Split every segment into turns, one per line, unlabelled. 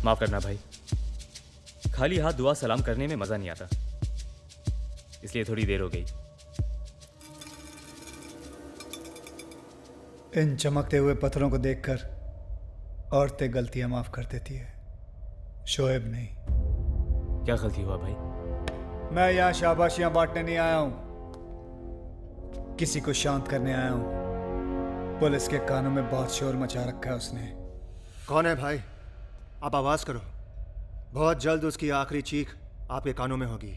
माफ करना भाई, खाली हाथ दुआ सलाम करने में मजा नहीं आता, इसलिए थोड़ी देर हो गई।
इन चमकते हुए पत्थरों को देखकर औरतें गलतियां माफ कर देती है, शोएब नहीं।
क्या गलती हुआ भाई?
मैं यहाँ शाबाशियां बांटने नहीं आया हूं, किसी को शांत करने आया हूं। पुलिस के कानों में बहुत शोर मचा रखा है उसने।
कौन है भाई? आप आवाज करो, बहुत जल्द उसकी आखिरी चीख आपके कानों में होगी।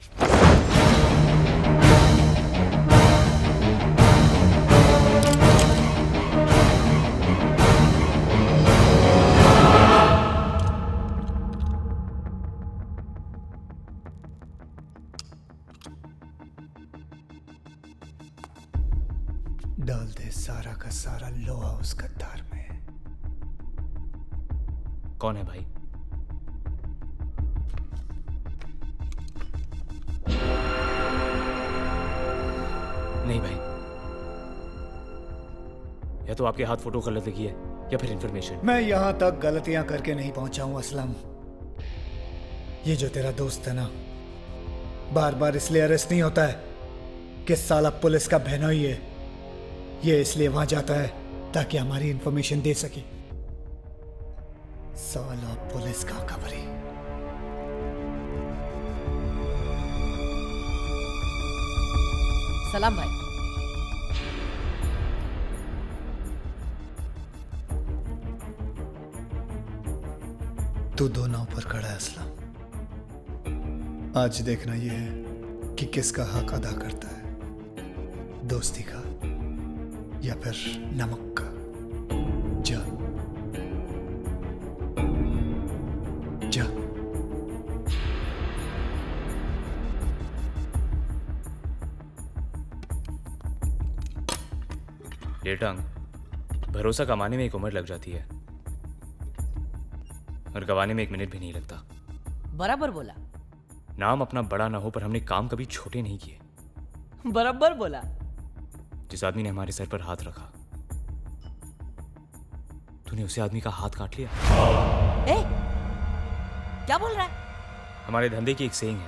डाल दे सारा का सारा लोहा उस गद्दार में।
कौन है भाई? नहीं भाई, या तो आपके हाथ फोटो गलत लगी है या फिर इंफॉर्मेशन।
मैं यहां तक गलतियां करके नहीं पहुंचा हूं असलम। ये जो तेरा दोस्त है ना, बार बार इसलिए अरेस्ट नहीं होता है कि साला पुलिस का बहनोई है। ये इसलिए वहां जाता है ताकि हमारी इंफॉर्मेशन दे सके। साला पुलिस का खबरी।
सलाम भाई।
तू दो नाव पर खड़ा है असलम। आज देखना यह है कि किसका हक अदा करता है, दोस्ती का या फिर नमक का। जा जा।
डेटांग, भरोसा कमाने में एक उम्र लग जाती है और गवाने में 1 मिनट भी नहीं लगता।
बराबर बोला।
नाम अपना बड़ा ना हो पर हमने काम कभी छोटे नहीं किए।
बराबर बोला।
जिस आदमी ने हमारे सर पर हाथ रखा, तूने उसे आदमी का हाथ काट लिया।
ए, क्या बोल रहा है?
हमारे धंधे की एक सेइंग है,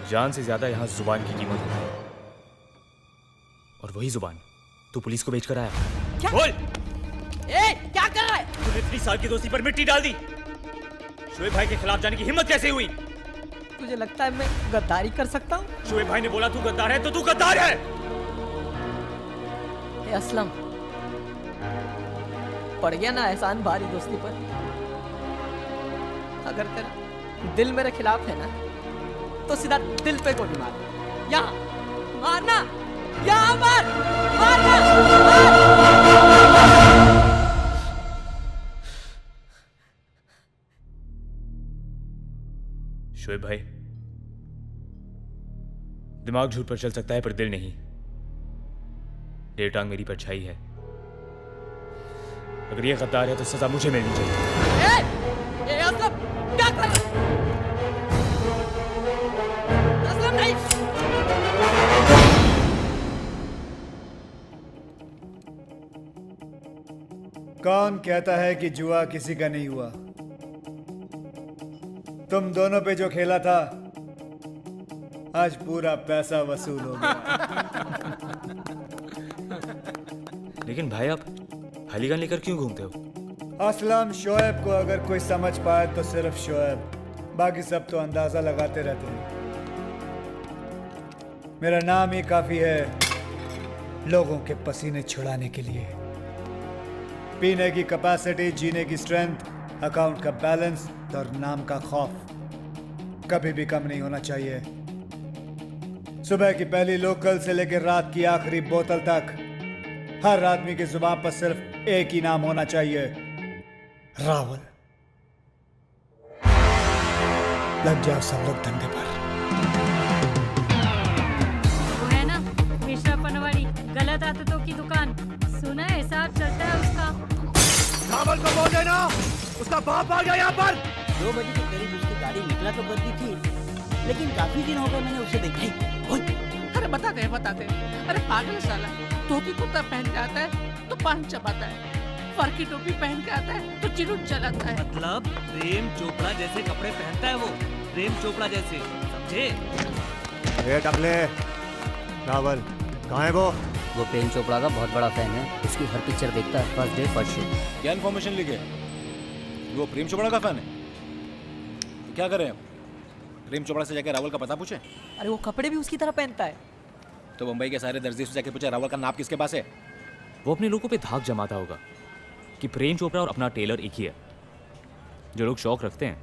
जान से ज्यादा यहां जुबान की कीमत होती है, और वही जुबान तू पुलिस को बेचकर आया।
क्या?
बोल।
ए, क्या कर रहा है?
तूने इतनी साल की दोस्ती पर मिट्टी डाल दी। शोएब भाई के खिलाफ जाने की हिम्मत कैसे हुई?
तुझे लगता है मैं गद्दारी कर सकता हूँ?
शोएब भाई ने बोला तू गद्दार है तो तू गद्दार है।
ए असलम, पड़ गया ना एहसान भारी दोस्ती पर। अगर तेरा दिल मेरे खिलाफ है ना, तो सीधा दिल पे गोली मार। यहाँ मारना, यहाँ मार, मारना, मार।
शोएब भाई, दिमाग झूठ पर चल सकता है पर दिल नहीं। डेटांग मेरी परछाई है। अगर ये गद्दार है तो सजा मुझे मिलनी चाहिए।
ए असलम, क्या कर रहा है? असलम नहीं।
कौन कहता है कि जुआ किसी का नहीं हुआ? तुम दोनों पे जो खेला था, आज पूरा पैसा वसूल हो गया।
लेकिन भाई आप खाली गन लेकर क्यों घूमते हो?
असलम, शोएब को अगर कोई समझ पाए तो सिर्फ शोएब, बाकी सब तो अंदाजा लगाते रहते हैं। मेरा नाम ही काफी है लोगों के पसीने छुड़ाने के लिए। पीने की कैपेसिटी, जीने की स्ट्रेंथ, अकाउंट का बैलेंस और नाम का खौफ कभी भी कम नहीं होना चाहिए। सुबह की पहली लोकल से लेकर रात की आखिरी बोतल तक हर आदमी की जुबान पर सिर्फ एक ही नाम होना चाहिए, रावल। लग जाओ सब लोग धंधे पर।
वो है ना मिश्रा पनवाड़ी, गलत आदतों की दुकान। सुना है हिसाब चलता है उसका।
रावल को बोल देना, उसका बाप आ गया यहाँ पर।
2 बजे के करीब उसकी गाड़ी निकला तो करती थी, लेकिन काफी दिन हो गए मैंने उसे देखा ही।
अरे बताते हैं। अरे पागल साला, धोती कुर्ता पहन के आता है तो पान चबाता है,
फर की टोपी पहन के आता है तो चिरुट जलाता है।
मतलब प्रेम चोपड़ा जैसे कपड़े पहनता है वो, प्रेम चोपड़ा जैसे, समझे?
ये टकले रावल कहाँ है वो?
वो प्रेम चोपड़ा का बहुत बड़ा फैन है, उसकी हर पिक्चर देखता है, फर्स्ट डे फर्स्ट शो।
क्या इन्फॉर्मेशन लिखे? वो प्रेम चोपड़ा का फैन है? तो क्या करें अब? प्रेम चोपड़ा से जाके रावल का पता पूछे?
अरे वो कपड़े भी उसकी तरह पहनता है।
तो मुंबई के सारे दर्जी से जाके पूछे रावल का नाप किसके पास है?
वो अपने लोगों पे धाक जमाता होगा कि प्रेम चोपड़ा और अपना टेलर एक ही है। जो लोग शौक रखते हैं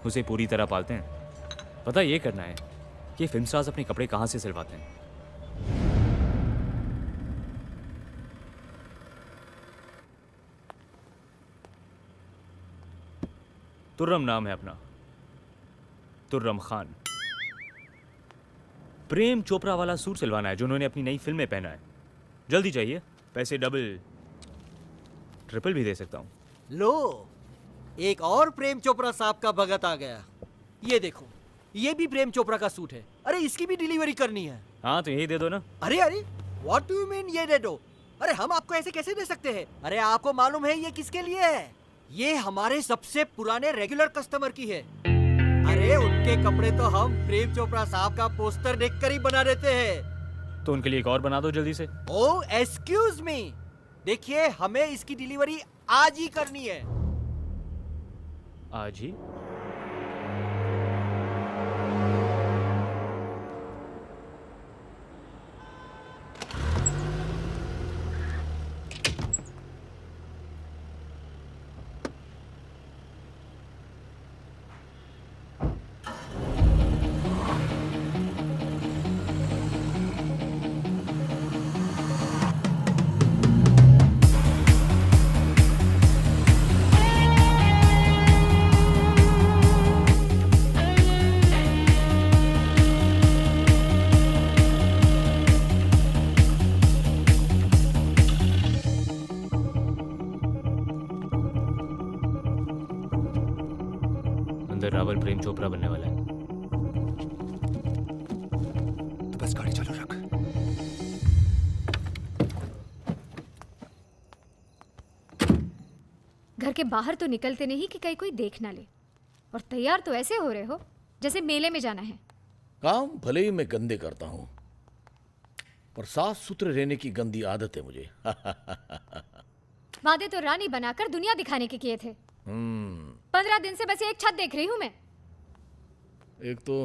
उसे पूरी तरह पालते हैं। पता ये करना है कि फिल्म स्टार्स अपने कपड़े कहाँ से सिलवाते हैं। तुर्रम नाम है अपना, तुर्रम खान। प्रेम चोपड़ा वाला सूट सिलवाना है जो उन्होंने अपनी नई फिल्म में पहना है। जल्दी चाहिए, पैसे डबल ट्रिपल भी दे सकता हूँ।
लो, एक और प्रेम चोपड़ा साहब का भगत आ गया। ये देखो, ये भी प्रेम चोपड़ा का सूट है। अरे इसकी भी डिलीवरी करनी है।
हाँ तो यही दे दो ना।
अरे अरे, व्हाट डू यू मीन ये दे दो? अरे हम आपको ऐसे कैसे दे सकते हैं? अरे आपको मालूम है ये किसके लिए है? ये हमारे सबसे पुराने रेगुलर कस्टमर की है। अरे उनके कपड़े तो हम प्रेम चोपड़ा साहब का पोस्टर देखकर ही बना देते हैं।
तो उनके लिए एक और बना दो जल्दी से।
ओह एक्सक्यूज मी, देखिए हमें इसकी डिलीवरी आज ही करनी है।
आज ही? अंदर रावल प्रेम चोपड़ा बनने वाला है।
तो बस गाड़ी चालू रख।
घर के बाहर तो निकलते नहीं कि कहीं कोई देख ना ले, और तैयार तो ऐसे हो रहे हो जैसे मेले में जाना है।
काम भले ही मैं गंदे करता हूं, पर साफ सुथरे रहने की गंदी आदत है मुझे।
वादे तो रानी बनाकर दुनिया दिखाने के किए थे। 15 दिन से बस एक छत देख रही हूं मैं।
एक तो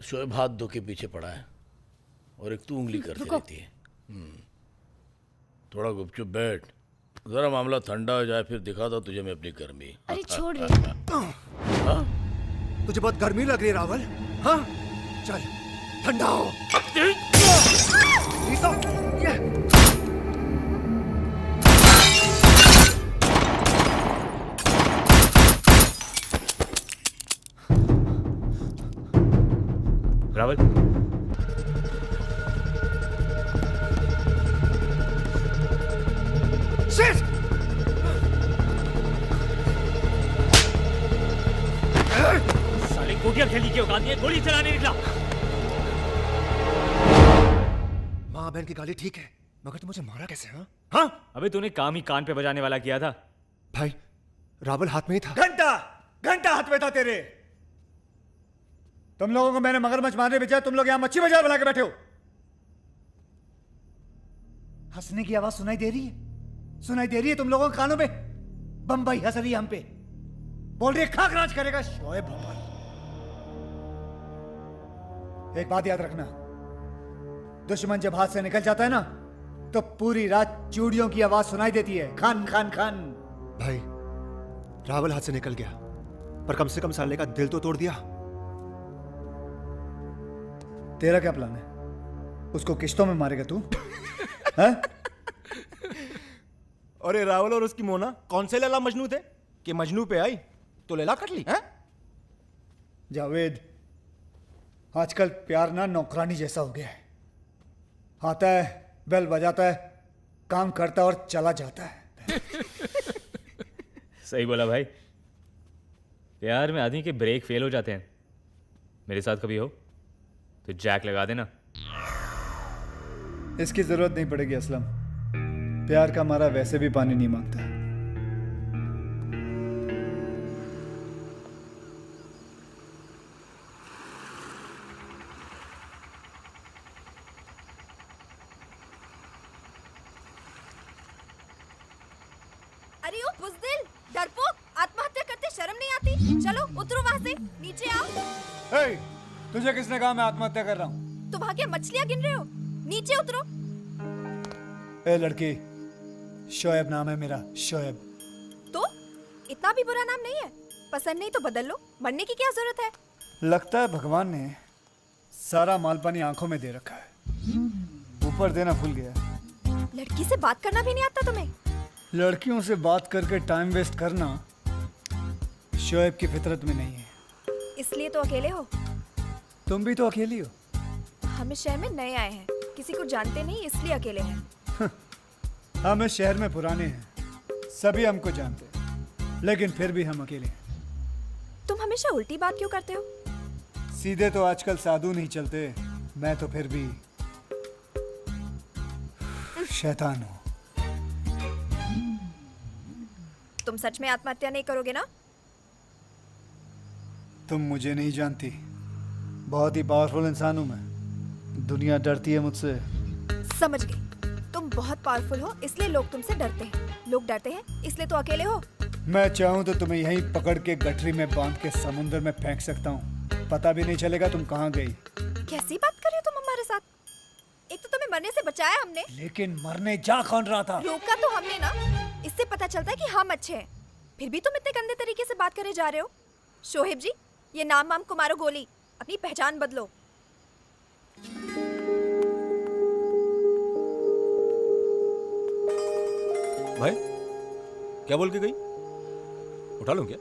शोएब हाथ धो के पीछे पड़ा है और एक तू उंगली करती
रुको।
रहती है। थोड़ा गुपचुप बैठ, जरा मामला ठंडा हो जाए फिर दिखाता तुझे मैं अपनी गर्मी।
अरे छोड़ रे।
तुझे बहुत गर्मी लग रही है रावल? हाँ चल ठंडा हो।
रावल,
Shit!
साले गोटियां खेली की औकात है, गोली चलाने निकला।
माँ बहन की गाली ठीक है, मगर तुम मुझे मारा कैसे? हाँ
अबे तूने काम ही कान पे बजाने वाला किया था।
भाई, रावल हाथ में ही था।
घंटा घंटा हाथ में था तेरे। तुम लोगों को मैंने मगरमच्छ मारने भेजा, तुम लोग यहां मच्छी बाजार बना के बैठे हो। हंसने की आवाज सुनाई दे रही है? सुनाई दे रही है तुम लोगों के कानों में? बंबई हंस रही है हम पे, बोल रही है खाक राज करेगा शोएब भोपाल। एक बात याद रखना, दुश्मन जब हाथ से निकल जाता है ना तो पूरी रात चूड़ियों की आवाज सुनाई देती है, खान खान खान।
भाई, रावल हाथ से निकल गया, पर कम से कम साले का दिल तो तोड़ दिया।
तेरा क्या प्लान है? उसको किश्तों में मारेगा तू? हैं?
अरे रावल और उसकी मोना कौन से लैला मजनू थे कि मजनू पे आई तो लैला कट ली? हैं?
जावेद, आजकल प्यार ना नौकरानी जैसा हो गया है। आता है, बेल बजाता है, काम करता है और चला जाता है।
सही बोला भाई, प्यार में आदमी के ब्रेक फेल हो जाते हैं। मेरे साथ कभी हो तो जैक लगा देना।
इसकी जरूरत नहीं पड़ेगी असलम, प्यार का मारा वैसे भी पानी नहीं मांगता।
अरे ओ बुज़दिल, डरपोक, आत्महत्या करते शर्म नहीं आती? चलो उतरो वहाँ से, नीचे आओ।
हे, तुझे किसने कहा मैं आत्महत्या कर रहा हूँ?
तुम वहाँ क्या मछलियाँ गिन रहे हो? नीचे उतरो।
ए लड़की, शोएब नाम है मेरा, शोएब।
तो इतना भी बुरा नाम नहीं है। पसंद नहीं तो बदल लो, मरने की क्या जरूरत है?
लगता है भगवान ने सारा माल पानी आंखों में दे रखा है, ऊपर देना भूल गया।
लड़की से बात करना भी नहीं आता तुम्हें?
लड़कियों से बात करके टाइम वेस्ट करना शोएब की फितरत में नहीं है।
इसलिए तो अकेले हो।
तुम भी तो अकेली हो।
हम इस शहर में नए आए हैं, किसी को जानते नहीं इसलिए अकेले हैं।
हम इस शहर में पुराने हैं, सभी हमको जानते हैं, लेकिन फिर भी हम अकेले हैं।
तुम हमेशा उल्टी बात क्यों करते हो?
सीधे तो आजकल साधु नहीं चलते, मैं तो फिर भी शैतान हूँ।
तुम सच में आत्महत्या नहीं करोगे ना?
तुम मुझे नहीं जानती, बहुत ही पावरफुल इंसान हूँ मैं। दुनिया डरती है मुझसे।
समझ गई, तुम बहुत पावरफुल हो इसलिए लोग तुमसे डरते हैं। लोग डरते हैं इसलिए तो अकेले हो।
मैं चाहूँ तो तुम्हें यहीं पकड़ के गठरी में बांध के समुद्र में फेंक सकता हूँ, पता भी नहीं चलेगा तुम कहाँ गई।
कैसी बात कर रहे हो तुम हमारे साथ? एक तो तुम्हें मरने से बचाया हमने,
लेकिन मरने जा कौन रहा था?
रोका तो हमने ना। इससे पता चलता है कि हम अच्छे हैं, फिर भी तुम इतने गंदे तरीके से बात करे जा रहे हो। शोहेब जी, ये नाम वाम को मारो गोली, अपनी पहचान बदलो।
भाई क्या बोल के गई? उठा लूं क्या?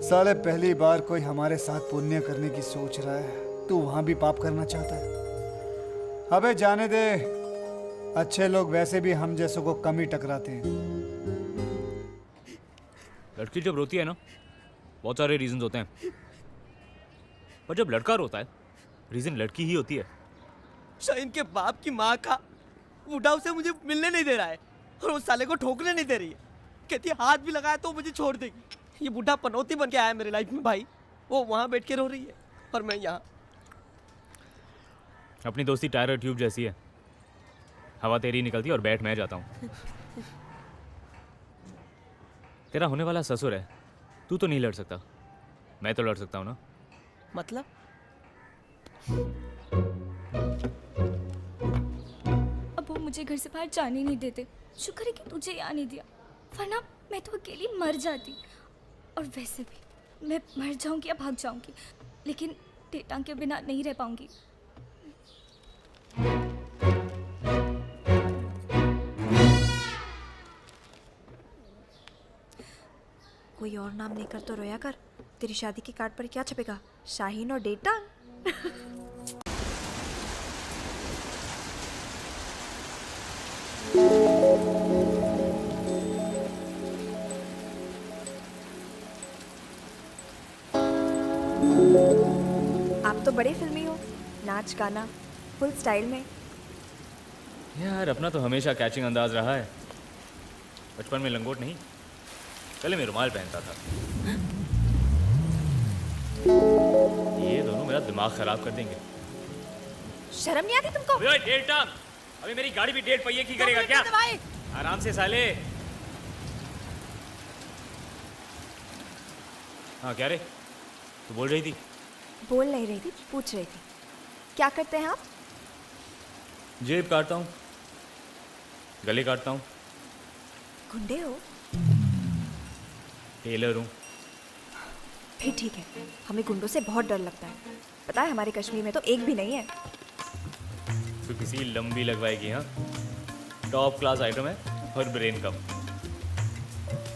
साले पहली बार कोई हमारे साथ पुण्य करने की सोच रहा है, तू वहां भी पाप करना चाहता है? अबे जाने दे, अच्छे लोग वैसे भी हम जैसों को कम ही टकराते हैं।
लड़की जब रोती है ना, बहुत सारे रीजन होते हैं, पर जब लड़का रोता है रीजन लड़की ही होती है।
शाहीन के बाप की माँ का बूढ़ा उसे मुझे मिलने नहीं दे रहा है और उस साले को ठोकने नहीं दे रही है। कहती है हाथ भी लगाया तो मुझे छोड़ देगी। ये बूढ़ा पनौती बन के आया मेरे लाइफ में भाई। वो वहाँ बैठ के रो रही है और मैं यहाँ।
अपनी दोस्ती टायर और ट्यूब जैसी है, हवा तेरी निकलती है और बैठ मैं जाता हूँ। तेरा होने वाला ससुर है, तू तो नहीं लड़ सकता, मैं तो लड़ सकता हूँ ना।
मतलब?
अब वो मुझे घर से बाहर जाने नहीं देते। शुक्र है कि तुझे यहाँ नहीं दिया, वरना मैं तो अकेली मर जाती। और वैसे भी मैं मर जाऊंगी या भाग जाऊंगी, लेकिन टेटांग के बिना नहीं रह पाऊंगी।
कोई और नाम लेकर तो रोया कर। तेरी शादी के कार्ड पर क्या छपेगा? शाहीन और डेटांग। आप तो बड़े फिल्मी हो, नाच गाना फुल स्टाइल में।
यार अपना तो हमेशा कैचिंग अंदाज रहा है। बचपन में लंगोट नहीं, पहले मैं रुमाल पहनता था। ये दोनों मेरा दिमाग खराब कर देंगे।
शर्म नहीं आती तुमको?
ओए डेढ़ टांग, अभी मेरी गाड़ी भी डेढ़ पहिए की करेगा क्या? आराम से साले। हाँ क्या रे, तू बोल रही थी?
बोल नहीं रही थी, पूछ रही थी। क्या करते हैं आप?
जेब काटता हूँ, गले काटता हूँ।
गुंडे हो?
टेलर हूँ।
फिर ठीक है, हमें गुंडों से बहुत डर लगता है। पता है हमारे कश्मीर में तो एक भी नहीं है।
तो किसी लंबी लगवाएगी? हाँ, टॉप क्लास आइटम है और ब्रेन कम।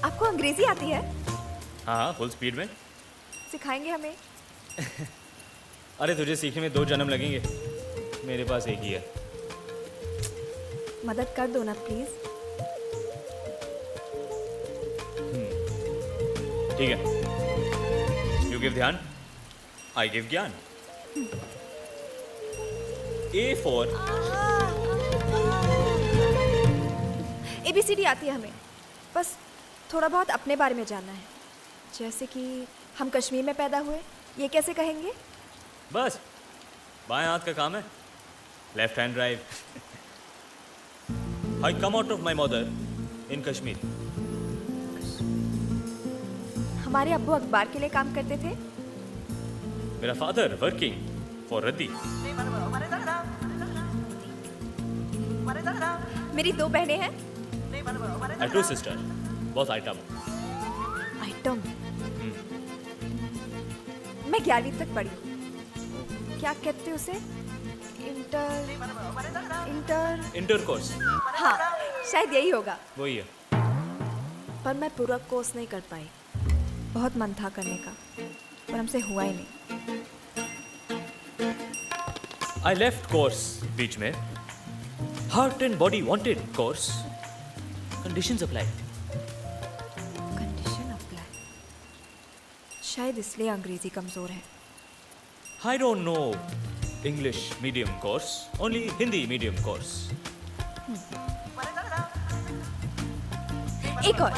आपको अंग्रेजी आती है?
हाँ हाँ, फुल स्पीड में।
सिखाएंगे हमें?
अरे तुझे सीखने में 2 जन्म लगेंगे, मेरे पास एक ही है।
मदद कर दो ना प्लीज।
ठीक है, यू गिव ध्यान, आई गिव ज्ञान। A for
ABCD आती है हमें, बस थोड़ा बहुत अपने बारे में जानना है। जैसे कि हम कश्मीर में पैदा हुए, ये कैसे कहेंगे?
बस बाएं हाथ का काम है, left hand drive. I come out of my mother in Kashmir.
हमारे अब्बू अखबार के लिए काम करते थे।
मेरा फादर वर्किंग फॉर रद्दी।
मेरी 2 बहनें हैं।
And 2 sisters, both item.
Item. मैं 11वीं तक पढ़ी हूँ। क्या कहते हैं उसे?
इंटरकोर्स।
हाँ, शायद यही होगा।
वही है।
पर मैं पूरा कोर्स नहीं कर पाई। बहुत मन था करने का, पर हमसे हुआ ही नहीं।
I left course बीच में। Heart and body wanted course. Conditions apply.
Condition apply. शायद इसलिए अंग्रेजी कमजोर है।
I don't know English medium course, only Hindi medium course.
एक और।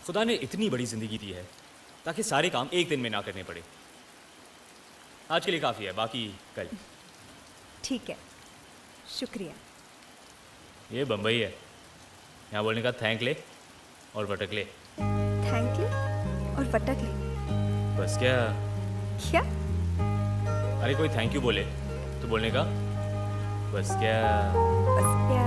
खुदा ने इतनी बड़ी जिंदगी दी है ताकि सारे काम एक दिन में ना करने पड़े। आज के लिए काफ़ी है, बाकी कल।
ठीक है, शुक्रिया।
ये बम्बई है, यहाँ बोलने का थैंक ले और वटक ले।
थैंक ले और वटक ले।
बस क्या?
क्या?
अरे कोई थैंक यू बोले तो बोलने का बस क्या?
बस क्या?